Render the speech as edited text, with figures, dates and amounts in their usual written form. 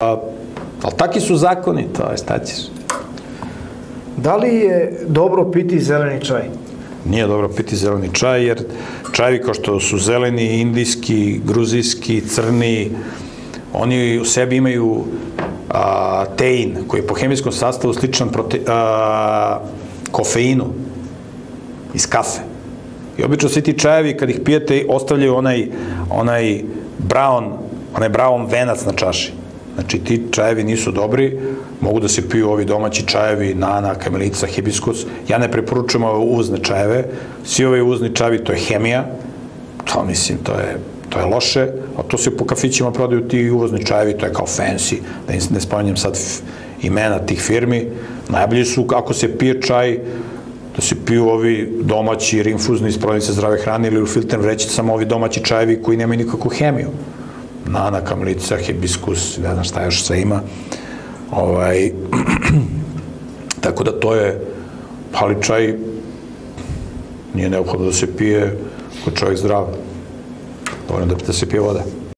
Ali taki su zakoni, to je, šta ćeš? Da li je dobro piti zeleni čaj? Nije dobro piti zeleni čaj, jer čajevi kao što su zeleni, indijski, gruzijski, crni, oni u sebi imaju tein, koji je po hemijskom sastavu sličan kofeinu iz kafe. I obično svi ti čajevi, kad ih pijete, ostavljaju onaj brown venac na čaši. Znači, ti čajevi nisu dobri, mogu da se piju ovi domaći čajevi, nana, kamilica, hibiskus. Ja ne preporučujem ove uvozne čajeve. Svi ovi uvozni čajevi, to je hemija, to mislim, to je loše, a to se po kafićima prodaju ti uvozni čajevi, to je kao fancy, da ne spominjem sad imena tih firmi. Najbolji su, ako se pije čaj, da se piju ovi domaći, rinfuzni iz prodavnice zdrave hrane ili u filtren vrećicama, ovi domaći čajevi koji nemaju nikakvu hemiju. Nana, kamilica, hibiskus, ne znam šta još sve ima. Tako da to je, ali čaj nije neophodno da se pije kod čovjek zdrav. Dovoljno da se pije voda.